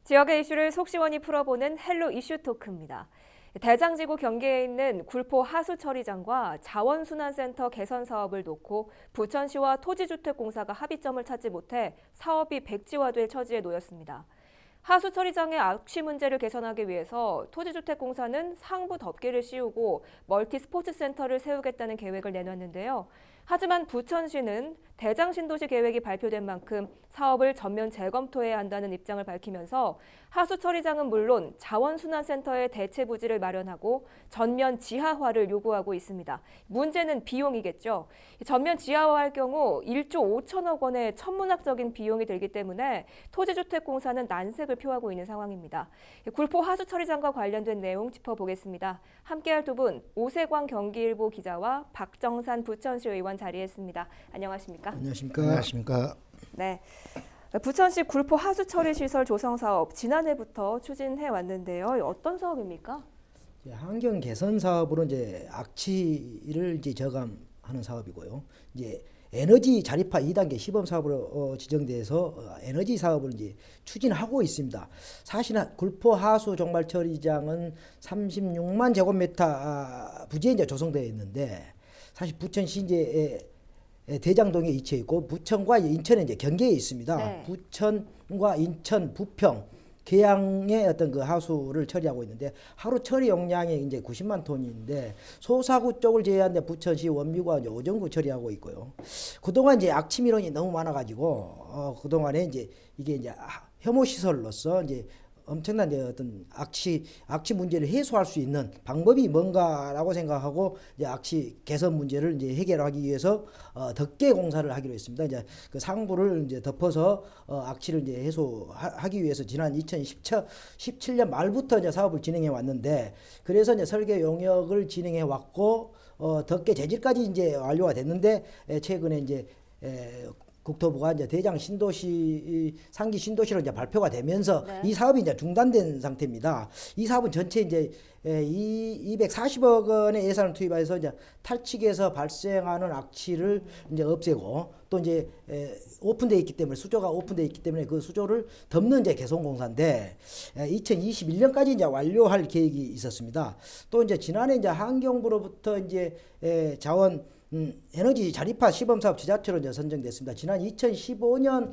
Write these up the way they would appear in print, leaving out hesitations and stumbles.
지역의 이슈를 속 시원히 풀어보는 헬로 이슈 토크입니다. 대장지구 경계에 있는 굴포 하수처리장과 자원순환센터 개선 사업을 놓고 부천시와 토지주택공사가 합의점을 찾지 못해 사업이 백지화될 처지에 놓였습니다. 하수처리장의 악취 문제를 개선하기 위해서 토지주택공사는 상부 덮개를 씌우고 멀티 스포츠센터를 세우겠다는 계획을 내놨는데요. 하지만 부천시는 대장신도시 계획이 발표된 만큼 사업을 전면 재검토해야 한다는 입장을 밝히면서 하수처리장은 물론 자원순환센터의 대체 부지를 마련하고 전면 지하화를 요구하고 있습니다. 문제는 비용이겠죠. 전면 지하화할 경우 1조 5천억 원의 천문학적인 비용이 들기 때문에 토지주택공사는 난색을 표하고 있는 상황입니다. 굴포 하수처리장과 관련된 내용 짚어보겠습니다. 함께할 두 분, 오세광 경기일보 기자와 박정산 부천시 의원 자리했습니다. 안녕하십니까? 안녕하십니까? 안녕하십니까? 네. 부천시 굴포 하수처리 시설 조성 사업 지난해부터 추진해 왔는데요. 어떤 사업입니까? 환경 개선 사업으로 이제 악취를 이제 저감하는 사업이고요. 이제 에너지 자립화 2단계 시범 사업으로 지정돼서 에너지 사업을 이제 추진하고 있습니다. 사실은 굴포 하수 종말 처리장은 36만 제곱미터 부지에 이제 조성되어 있는데 사실 부천시 이제 대장동에 위치해 있고 부천과 인천에 이제 경계에 있습니다. 네. 부천과 인천, 부평, 계양의 어떤 그 하수를 처리하고 있는데 하루 처리 용량이 이제 90만 톤인데 소사구 쪽을 제외한 부천시 원미구와 이제 오정구 처리하고 있고요. 그동안 이제 악취 민원이 너무 많아가지고 그동안에 이제 이게 이제 혐오 시설로서 이제 엄청난 이제 어떤 악취 문제를 해소할 수 있는 방법이 뭔가라고 생각하고 이제 악취 개선 문제를 이제 해결하기 위해서 덮개 공사를 하기로 했습니다. 이제 그 상부를 이제 덮어서 악취를 이제 해소하기 위해서 지난 2017년 말부터 이제 사업을 진행해 왔는데 그래서 이제 설계 용역을 진행해 왔고 덮개 재질까지 이제 완료가 됐는데 최근에 이제 국토부가 이제 대장 신도시 상기 신도시로 이제 발표가 되면서 네. 이 사업이 이제 중단된 상태입니다. 이 사업은 전체 이제 240억 원의 예산을 투입해서 이제 탈취기에서 발생하는 악취를 이제 없애고 또 이제 오픈되어 있기 때문에 수조가 오픈되어 있기 때문에 그 수조를 덮는 이제 개선 공사인데 2021년까지 이제 완료할 계획이 있었습니다. 또 이제 지난해 이제 환경부로부터 이제 자원 에너지 자립화 시범사업 지자체로 이제 선정됐습니다. 지난 2015년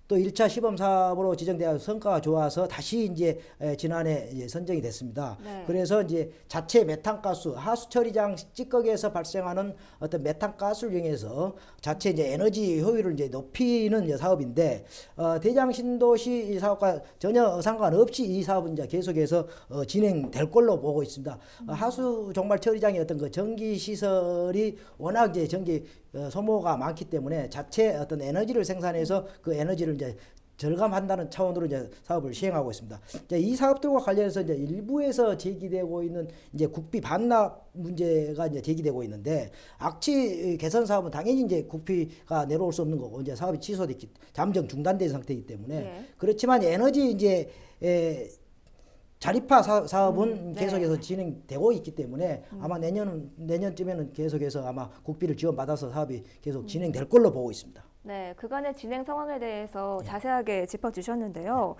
또 1차 시범 사업으로 지정되어 성과가 좋아서 다시 이제 지난해 이제 선정이 됐습니다. 네. 그래서 이제 자체 메탄가스 하수처리장 찌꺼기에서 발생하는 어떤 메탄가스를 이용해서 자체 이제 에너지 효율을 이제 높이는 이제 사업인데 대장 신도시 사업과 전혀 상관없이 이 사업은 이제 계속해서 진행될 걸로 보고 있습니다. 하수 종말 처리장의 어떤 그 전기 시설이 워낙 이제 전기 소모가 많기 때문에 자체 어떤 에너지를 생산해서 그 에너지를 이제 절감한다는 차원으로 이제 사업을 시행하고 있습니다. 이제 이 사업들과 관련해서 이제 일부에서 제기되고 있는 이제 국비 반납 문제가 이제 제기되고 있는데 악취 개선 사업은 당연히 이제 국비가 내려올 수 없는 거고 이제 사업이 취소됐기 잠정 중단된 상태이기 때문에 네. 그렇지만 에너지 이제 자립화 사업은 네. 계속해서 진행되고 있기 때문에 아마 내년쯤에는 계속해서 아마 국비를 지원받아서 사업이 계속 진행될 걸로 보고 있습니다. 네, 그간의 진행 상황에 대해서 자세하게 짚어주셨는데요.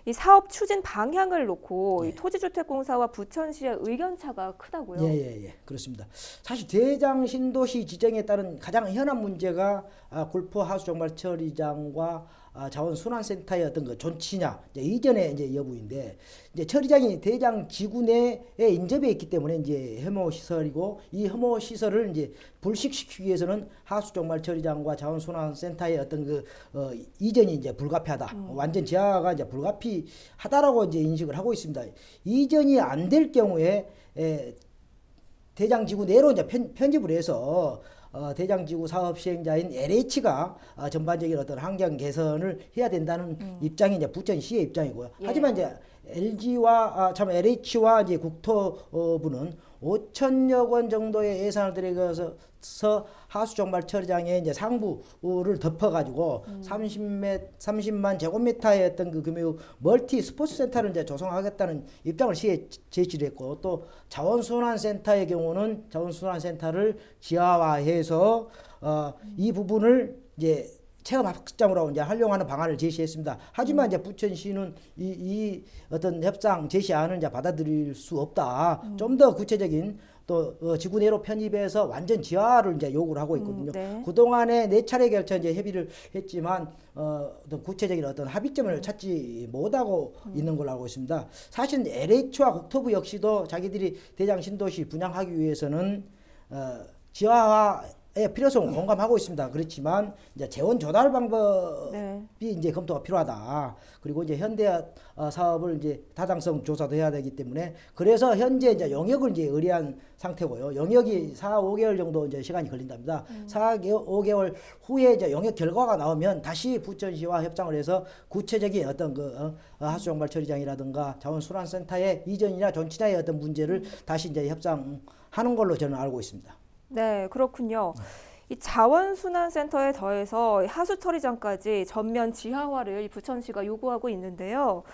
이 사업 추진 방향을 놓고 이 토지주택공사와 부천시의 의견 차가 크다고요? 예, 그렇습니다. 사실 대장 신도시 지정에 따른 가장 현안 문제가 굴포 하수 종말 처리장과 자원순환센터의 어떤 그 존치냐 이전의 이제 여부인데 이제 처리장이 대장 지구 내에 인접해 있기 때문에 이제 혐오 시설이고 이 혐오 시설을 이제 불식시키기 위해서는 하수 종말 처리장과 자원순환센터의 어떤 그 이전이 이제 불가피하다. 완전 지하가 이제 불가피하다라고 이제 인식을 하고 있습니다. 이전이 안 될 경우에 대장지구 내로 이제 편집을 해서 대장지구 사업 시행자인 LH가 전반적인 어떤 환경 개선을 해야 된다는 입장이 이제 부천시의 입장이고요. 예. 하지만 이제 LH와 이제 국토부는 5천여 원 정도의 예산을 들여서 하수 종말 처리장에 이제 상부를 덮어가지고 30만 제곱미터의 어떤 그 규모 멀티 스포츠 센터를 이제 조성하겠다는 입장을 시에 제시를 했고 또 자원순환센터의 경우는 자원순환센터를 지하화해서 이 부분을 이제 체험 학습장으로 이제 활용하는 방안을 제시했습니다. 하지만 이제 부천시는 이 어떤 협상 제시안을 이제 받아들일 수 없다. 좀 더 구체적인 또 지구 내로 편입해서 완전 지하를 이제 요구를 하고 있거든요. 네. 그동안에 4차례 결쳐 이제 협의를 했지만 어떤 구체적인 어떤 합의점을 찾지 못하고 있는 걸로 알고 있습니다. 사실 LH와 국토부 역시도 자기들이 대장 신도시 분양하기 위해서는 지하화의 필요성을 공감하고 있습니다. 그렇지만 이제 재원 조달 방법이 네. 이제 검토가 필요하다. 그리고 이제 현대 사업을 이제 타당성 조사도 해야 되기 때문에 그래서 현재 이제 영역을 이제 의뢰한 상태고요. 영역이 4, 5개월 정도 이제 시간이 걸린답니다. 4, 5개월 후에 이제 영역 결과가 나오면 다시 부천시와 협상을 해서 구체적인 어떤 그 하수종발 처리장이라든가 자원순환센터의 이전이나 존치자의 어떤 문제를 다시 이제 협상하는 걸로 저는 알고 있습니다. 네, 그렇군요. 이 자원순환센터에 더해서 하수처리장까지 전면 지하화를 이 부천시가 요구하고 있는데요.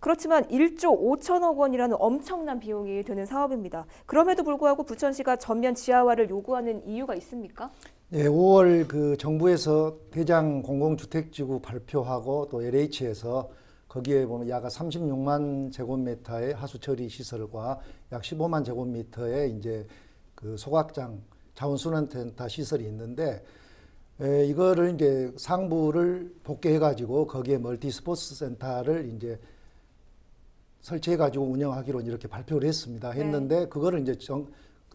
그렇지만 1조 5천억 원이라는 엄청난 비용이 드는 사업입니다. 그럼에도 불구하고 부천시가 전면 지하화를 요구하는 이유가 있습니까? 네, 5월 그 정부에서 대장 공공주택지구 발표하고 또 LH에서 거기에 보면 약 36만 제곱미터의 하수처리 시설과 약 15만 제곱미터의 이제 그 소각장 자원순환센터 시설이 있는데 이거를 이제 상부를 복개해 가지고 거기에 멀티 스포츠 센터를 이제 설치해 가지고 운영하기로 이렇게 발표를 했는데 그거를 이제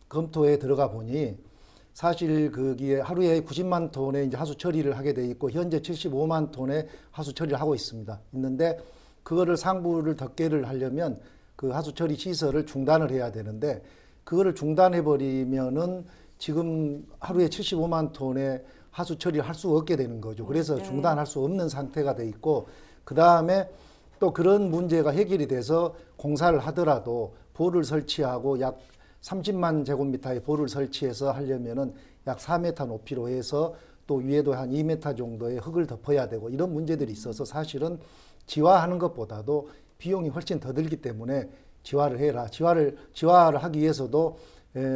검토에 들어가 보니 사실 거기에 하루에 90만 톤의 이제 하수 처리를 하게 돼 있고 현재 75만 톤의 하수 처리를 하고 있는데 그거를 상부를 덮개를 하려면 그 하수 처리 시설을 중단을 해야 되는데 그거를 중단해 버리면은 지금 하루에 75만 톤의 하수 처리를 할 수 없게 되는 거죠. 그래서 네. 중단할 수 없는 상태가 돼 있고 그다음에 또 그런 문제가 해결이 돼서 공사를 하더라도 보를 설치하고 약 30만 제곱미터의 보를 설치해서 하려면은 약 4m 높이로 해서 또 위에도 한 2m 정도의 흙을 덮어야 되고 이런 문제들이 있어서 사실은 지화하는 것보다도 비용이 훨씬 더 들기 때문에 지화를 해라. 지화를 하기 위해서도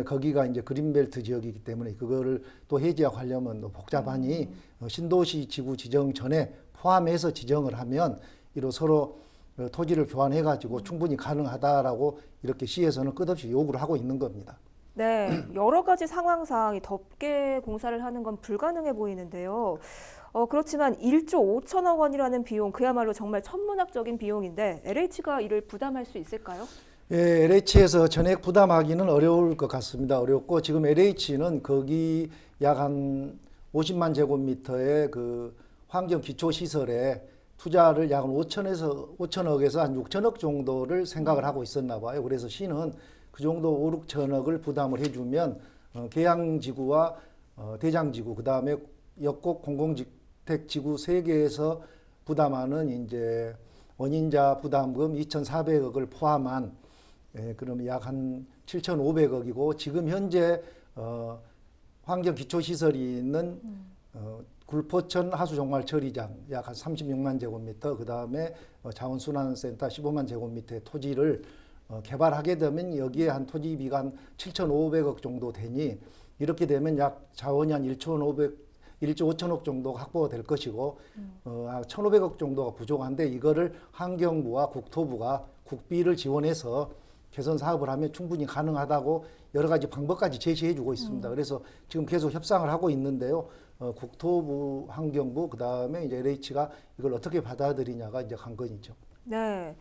거기가 이제 그린벨트 지역이기 때문에 그거를 또 해지하고 하려면 복잡하니 신도시 지구 지정 전에 포함해서 지정을 하면 이로 서로 토지를 교환해 가지고 충분히 가능하다라고 이렇게 시에서는 끝없이 요구를 하고 있는 겁니다. 네, 여러 가지 상황상 이 덮개 공사를 하는 건 불가능해 보이는데요. 그렇지만 1조 5천억 원이라는 비용, 그야말로 정말 천문학적인 비용인데 LH가 이를 부담할 수 있을까요? 예, LH에서 전액 부담하기는 어려울 것 같습니다. 어렵고 지금 LH는 거기 약 한 50만 제곱미터의 그 환경 기초 시설에 투자를 약 5천억에서 한 6천억 정도를 생각을 하고 있었나 봐요. 그래서 시는 그 정도 5, 6천억을 부담을 해주면 계양지구와 대장지구 그다음에 역곡 공공주택지구 3개에서 부담하는 이제 원인자 부담금 2,400억을 포함한 그러면 약 한 7,500억이고 지금 현재 환경 기초 시설이 있는 굴포천 하수종말 처리장 약 한 36만 제곱미터 그다음에 자원순환센터 15만 제곱미터의 토지를 개발하게 되면 여기에 한 토지비가 한 7,500억 정도 되니 이렇게 되면 약 자원이 한 1조 5천억 정도가 확보가 될 것이고 1,500억 정도가 부족한데 이거를 환경부와 국토부가 국비를 지원해서 개선 사업을 하면 충분히 가능하다고 여러 가지 방법까지 제시해 주고 있습니다. 그래서 지금 계속 협상을 하고 있는데요. 국토부, 환경부, 그다음에 이제 LH가 이걸 어떻게 받아들이냐가 이제 관건이죠. 네,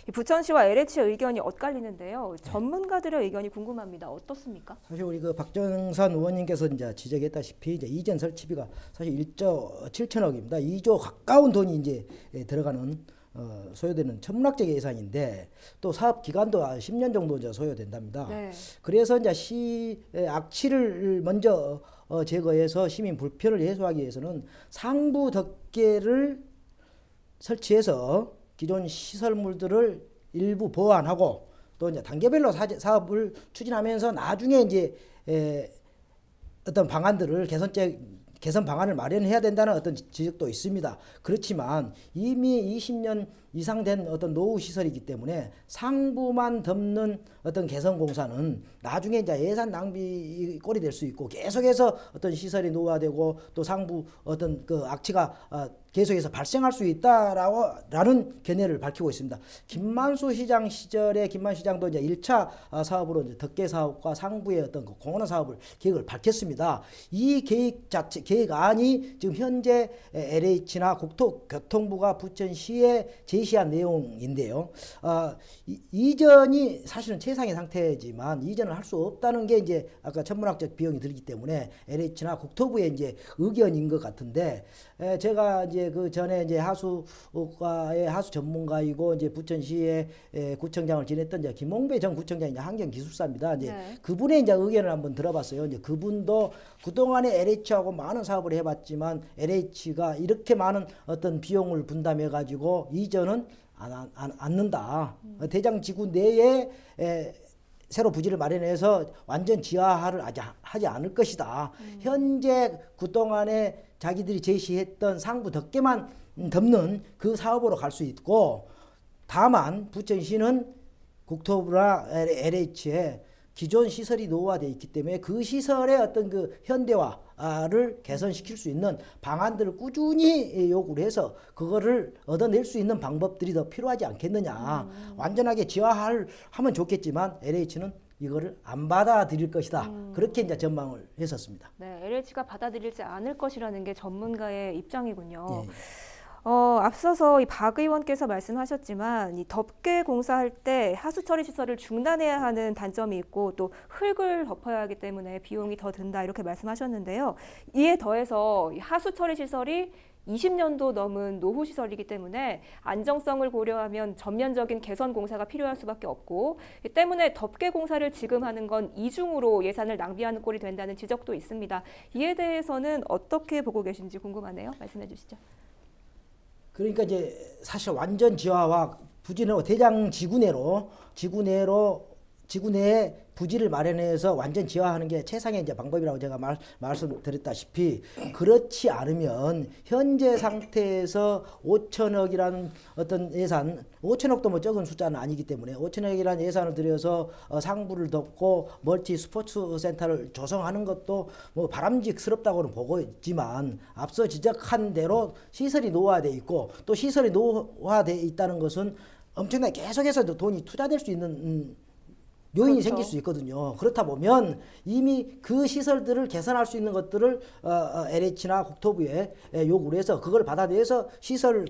이 부천시와 LH의 의견이 엇갈리는데요. 전문가들의 의견이 궁금합니다. 어떻습니까? 사실 우리 그 박정선 의원님께서 이제 지적했다시피 이제 이전 설치비가 사실 1조 7천억입니다. 2조 가까운 돈이 이제 들어가는 소요되는 천문학적 예산인데 또 사업 기간도 10년 정도 이제 소요된답니다. 네. 그래서 이제 시의 악취를 먼저 제거해서 시민 불편을 해소하기 위해서는 상부 덮개를 설치해서 기존 시설물들을 일부 보완하고 또 이제 단계별로 사업을 추진하면서 나중에 이제 어떤 방안들을 개선 방안을 마련해야 된다는 어떤 지적도 있습니다. 그렇지만 이미 20년 이상 된 어떤 노후 시설이기 때문에 상부만 덮는 어떤 개선 공사는 나중에 이제 예산 낭비 꼴이 될 수 있고 계속해서 어떤 시설이 노후화되고 또 상부 어떤 그 악취가 계속해서 발생할 수 있다라는 견해를 밝히고 있습니다. 김만수 시장 시절에 김만수 시장도 이제 1차 사업으로 이제 덕계 사업과 상부의 어떤 그 공헌 사업을 계획을 밝혔습니다. 이 계획안이 지금 현재 LH나 국토교통부가 부천시에 제시한 내용인데요. 이전이 사실은 최상의 상태지만 이전을 할 수 없다는 게 이제 아까 천문학적 비용이 들기 때문에 LH나 국토부의 이제 의견인 것 같은데 제가 이제 그 전에 이제 하수과의 하수 전문가이고 이제 부천시의 구청장을 지냈던 이제 김홍배 전 구청장이 이제 환경기술사입니다. 이제 그분의 이제 의견을 한번 들어봤어요. 이제 그분도 그동안에 LH하고 많은 사업을 해봤지만 LH가 이렇게 많은 어떤 비용을 분담해 가지고 이전은 않는다. 대장지구 내에 새로 부지를 마련해서 완전 지하화를 하지 않을 것이다. 현재 그동안에 자기들이 제시했던 상부 덮개만 덮는 그 사업으로 갈 수 있고 다만 부천시는 국토부나 LH에 기존 시설이 노후화되어 있기 때문에 그 시설의 어떤 그 현대화를 개선시킬 수 있는 방안들을 꾸준히 요구를 해서 그거를 얻어낼 수 있는 방법들이 더 필요하지 않겠느냐. 완전하게 지하화를 하면 좋겠지만 LH는 이거를 안 받아들일 것이다. 그렇게 이제 전망을 했었습니다. 네, LH가 받아들이지 않을 것이라는 게 전문가의 입장이군요. 예. 앞서서 이 박 의원께서 말씀하셨지만 이 덮개 공사할 때 하수 처리 시설을 중단해야 하는 단점이 있고 또 흙을 덮어야 하기 때문에 비용이 더 든다 이렇게 말씀하셨는데요. 이에 더해서 이 하수 처리 시설이 20년도 넘은 노후 시설이기 때문에 안정성을 고려하면 전면적인 개선 공사가 필요할 수밖에 없고 이 때문에 덮개 공사를 지금 하는 건 이중으로 예산을 낭비하는 꼴이 된다는 지적도 있습니다. 이에 대해서는 어떻게 보고 계신지 궁금하네요. 말씀해 주시죠. 그러니까 이제 사실 완전 지하화 부지내로 대장 지구 내에 부지를 마련해서 완전 지하화하는 게 최상의 이제 방법이라고 제가 말씀드렸다시피 그렇지 않으면 현재 상태에서 5천억이라는 어떤 예산, 5천억도 뭐 적은 숫자는 아니기 때문에 5천억이라는 예산을 들여서 상부를 덮고 멀티 스포츠 센터를 조성하는 것도 뭐 바람직스럽다고는 보고 있지만 앞서 지적한 대로 시설이 노후화돼 있고 또 시설이 노후화돼 있다는 것은 엄청나게 계속해서 돈이 투자될 수 있는 요인이 그렇죠. 생길 수 있거든요. 그렇다 보면 이미 그 시설들을 개선할 수 있는 것들을 LH나 국토부에 요구를 해서 그걸 받아내서 시설을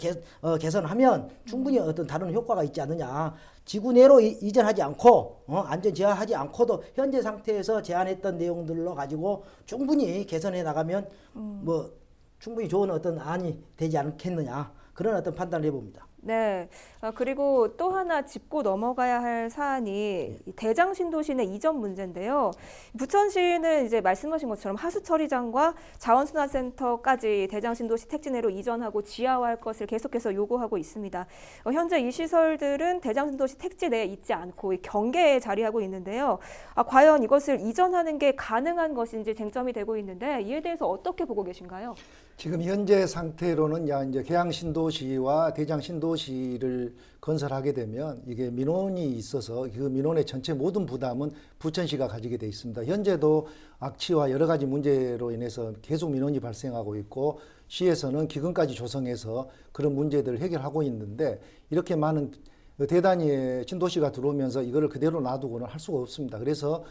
개선하면 충분히 어떤 다른 효과가 있지 않느냐. 지구 내로 이전하지 않고 안전 지하하지 않고도 현재 상태에서 제안했던 내용들로 가지고 충분히 개선해 나가면 뭐 충분히 좋은 어떤 안이 되지 않겠느냐. 그런 어떤 판단을 해봅니다. 네. 그리고 또 하나 짚고 넘어가야 할 사안이 이 대장 신도시내 이전 문제인데요. 부천시는 이제 말씀하신 것처럼 하수 처리장과 자원순환센터까지 대장 신도시 택지 내로 이전하고 지하화할 것을 계속해서 요구하고 있습니다. 현재 이 시설들은 대장 신도시 택지 내에 있지 않고 이 경계에 자리하고 있는데요. 과연 이것을 이전하는 게 가능한 것인지 쟁점이 되고 있는데 이에 대해서 어떻게 보고 계신가요? 지금 현재 상태로는 이제 계양 신도시와 대장 신도시를 건설하게 되면 이게 민원이 있어서 그 민원의 전체 모든 부담은 부천시가 가지게 돼 있습니다. 현재도 악취와 여러 가지 문제로 인해서 계속 민원이 발생하고 있고 시에서는 기금까지 조성해서 그런 문제들을 해결하고 있는데 이렇게 많은 대단위의 신도시가 들어오면서 이거를 그대로 놔두고는 할 수가 없습니다. 그래서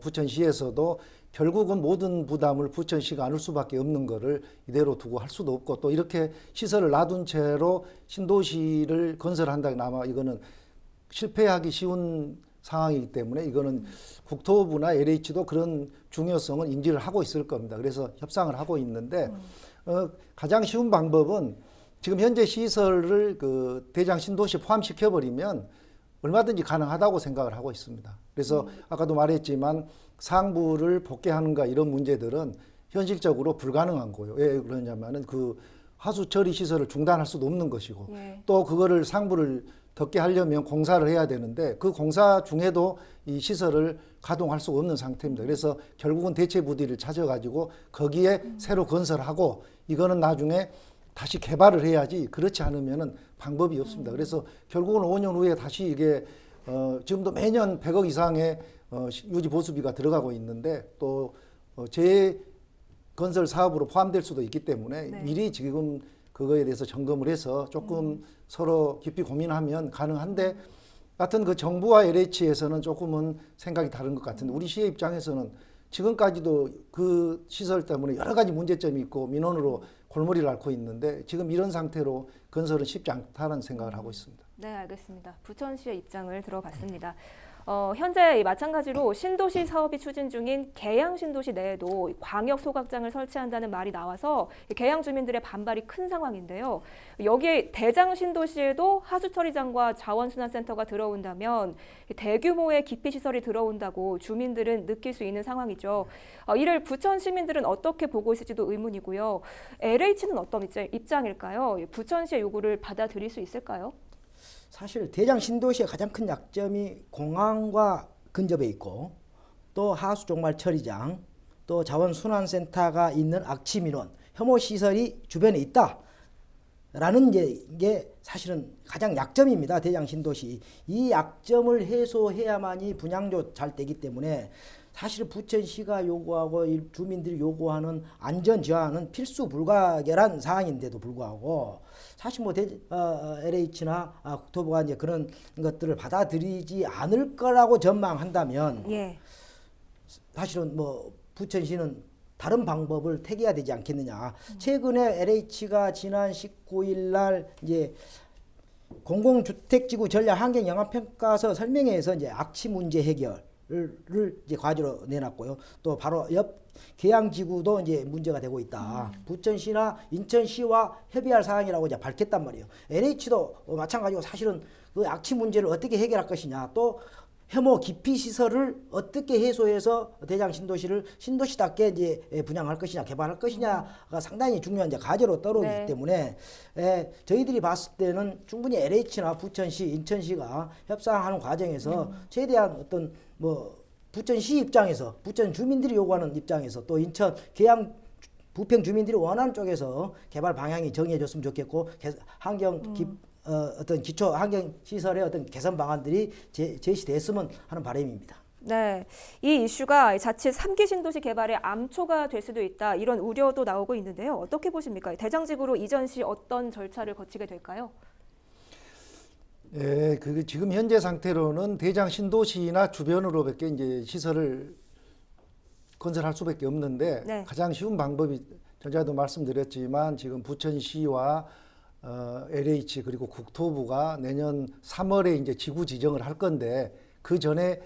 부천시에서도 결국은 모든 부담을 부천시가 안을 수밖에 없는 거를 이대로 두고 할 수도 없고 또 이렇게 시설을 놔둔 채로 신도시를 건설한다면 아마 이거는 실패하기 쉬운 상황이기 때문에 이거는 국토부나 LH도 그런 중요성은 인지를 하고 있을 겁니다. 그래서 협상을 하고 있는데 가장 쉬운 방법은 지금 현재 시설을 그 대장 신도시 포함시켜 버리면 얼마든지 가능하다고 생각을 하고 있습니다. 그래서 아까도 말했지만 상부를 복개하는가 이런 문제들은 현실적으로 불가능한 거예요. 왜 그러냐면은 그 하수 처리 시설을 중단할 수도 없는 것이고 또 그거를 상부를 덮게 하려면 공사를 해야 되는데 그 공사 중에도 이 시설을 가동할 수 없는 상태입니다. 그래서 결국은 대체 부지를 찾아가지고 거기에 새로 건설하고 이거는 나중에 다시 개발을 해야지 그렇지 않으면은 방법이 없습니다. 그래서 결국은 5년 후에 다시 이게 지금도 매년 100억 이상의 유지 보수비가 들어가고 있는데 또 재건설 사업으로 포함될 수도 있기 때문에 네. 미리 지금 그거에 대해서 점검을 해서 조금 서로 깊이 고민하면 가능한데 같은 그 정부와 LH에서는 조금은 생각이 다른 것 같은데 우리 시의 입장에서는 지금까지도 그 시설 때문에 여러 가지 문제점이 있고 민원으로 골머리를 앓고 있는데 지금 이런 상태로 건설은 쉽지 않다는 생각을 하고 있습니다. 네, 알겠습니다. 부천시의 입장을 들어봤습니다. 현재 마찬가지로 신도시 사업이 추진 중인 계양 신도시 내에도 광역 소각장을 설치한다는 말이 나와서 계양 주민들의 반발이 큰 상황인데요. 여기에 대장 신도시에도 하수 처리장과 자원순환센터가 들어온다면 대규모의 기피 시설이 들어온다고 주민들은 느낄 수 있는 상황이죠. 이를 부천 시민들은 어떻게 보고 있을지도 의문이고요. LH는 어떤 입장일까요? 부천시의 요구를 받아들일 수 있을까요? 사실 대장 신도시의 가장 큰 약점이 공항과 근접해 있고 또 하수 종말 처리장 또 자원순환센터가 있는 악취민원 혐오 시설이 주변에 있다라는 게 사실은 가장 약점입니다. 대장 신도시 이 약점을 해소해야만이 분양조 잘 되기 때문에 사실 부천시가 요구하고 주민들이 요구하는 안전 저하는 필수 불가결한 사항인데도 불구하고 사실 뭐 LH나 국토부가 이제 그런 것들을 받아들이지 않을 거라고 전망한다면 예. 사실은 뭐 부천시는 다른 방법을 택해야 되지 않겠느냐. 최근에 LH가 지난 19일 날 이제 공공주택지구 전략 환경 영향평가서 설명회에서 이제 악취 문제 해결 를 이제 과제로 내놨고요. 또 바로 옆 계양지구도 이제 문제가 되고 있다. 부천시나 인천시와 협의할 사항이라고 이제 밝혔단 말이에요. LH도 마찬가지고 사실은 그 악취 문제를 어떻게 해결할 것이냐, 또 혐오 기피 시설을 어떻게 해소해서 대장 신도시를 신도시답게 이제 분양할 것이냐, 개발할 것이냐가 상당히 중요한 이제 과제로 떠오르기 네. 때문에 저희들이 봤을 때는 충분히 LH나 부천시, 인천시가 협상하는 과정에서 최대한 어떤 뭐 부천시 입장에서 부천 주민들이 요구하는 입장에서 또 인천 계양 부평 주민들이 원하는 쪽에서 개발 방향이 정해졌으면 좋겠고 어떤 기초 환경 시설의 어떤 개선 방안들이 제시됐으면 하는 바람입니다. 네, 이 이슈가 자칫 3기 신도시 개발의 암초가 될 수도 있다 이런 우려도 나오고 있는데요. 어떻게 보십니까? 대장지구로 이전 시 어떤 절차를 거치게 될까요? 예, 그 지금 현재 상태로는 대장 신도시나 주변으로밖에 이제 시설을 건설할 수밖에 없는데 네. 가장 쉬운 방법이 전에도 말씀드렸지만 지금 부천시와 LH 그리고 국토부가 내년 3월에 이제 지구 지정을 할 건데 그 전에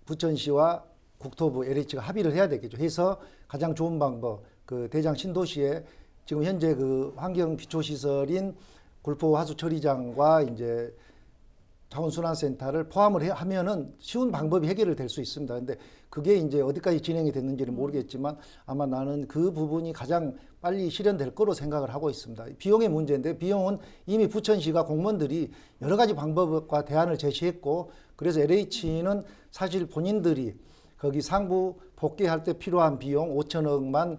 부천시와 국토부 LH가 합의를 해야 되겠죠. 해서 가장 좋은 방법 그 대장 신도시에 지금 현재 그 환경 기초 시설인 굴포 하수 처리장과 이제 자원순환센터를 포함을 하면은 쉬운 방법이 해결이 될 수 있습니다. 근데 그게 이제 어디까지 진행이 됐는지는 모르겠지만 아마 나는 그 부분이 가장 빨리 실현될 거로 생각을 하고 있습니다. 비용의 문제인데 비용은 이미 부천시가 공무원들이 여러 가지 방법과 대안을 제시했고 그래서 LH는 사실 본인들이 거기 상부 복귀할 때 필요한 비용 5천억만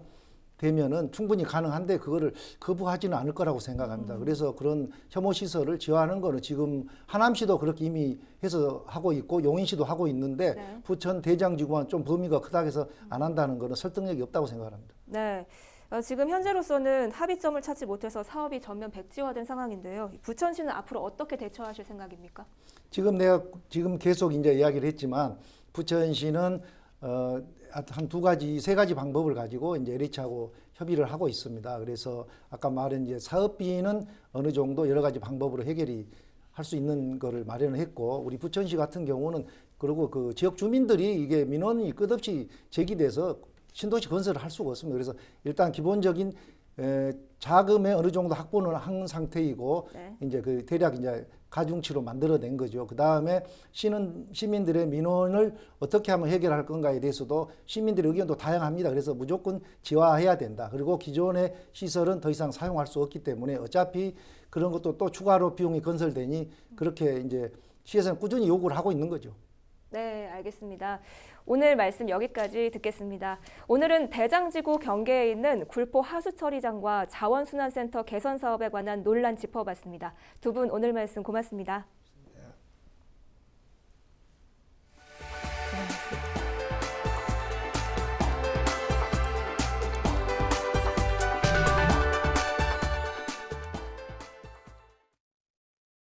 되면은 충분히 가능한데 그거를 거부하지는 않을 거라고 생각합니다. 그래서 그런 혐오 시설을 지어하는 거는 지금 하남시도 그렇게 이미 해서 하고 있고 용인시도 하고 있는데 네. 부천 대장지구는 좀 범위가 크다 해서 안 한다는 거는 설득력이 없다고 생각합니다. 네. 지금 현재로서는 합의점을 찾지 못해서 사업이 전면 백지화된 상황인데요. 부천시는 앞으로 어떻게 대처하실 생각입니까? 지금 내가 지금 계속 이제 이야기를 했지만 부천시는 한 두 가지, 세 가지 방법을 가지고 이제 LH하고 협의를 하고 있습니다. 그래서 아까 말한 이제 사업비는 어느 정도 여러 가지 방법으로 해결이 할 수 있는 거를 마련을 했고 우리 부천시 같은 경우는 그리고 그 지역 주민들이 이게 민원이 끝없이 제기돼서 신도시 건설을 할 수가 없습니다. 그래서 일단 기본적인 자금의 어느 정도 확보는 한 상태이고 네. 이제 그 대략 이제 가중치로 만들어낸 거죠. 그 다음에 시민들의 민원을 어떻게 하면 해결할 건가에 대해서도 시민들의 의견도 다양합니다. 그래서 무조건 지화해야 된다. 그리고 기존의 시설은 더 이상 사용할 수 없기 때문에 어차피 그런 것도 또 추가로 비용이 건설되니 그렇게 이제 시에서는 꾸준히 요구를 하고 있는 거죠. 네, 알겠습니다. 오늘 말씀 여기까지 듣겠습니다. 오늘은 대장지구 경계에 있는 굴포 하수처리장과 자원순환센터 개선 사업에 관한 논란 짚어봤습니다. 두 분 오늘 말씀 고맙습니다.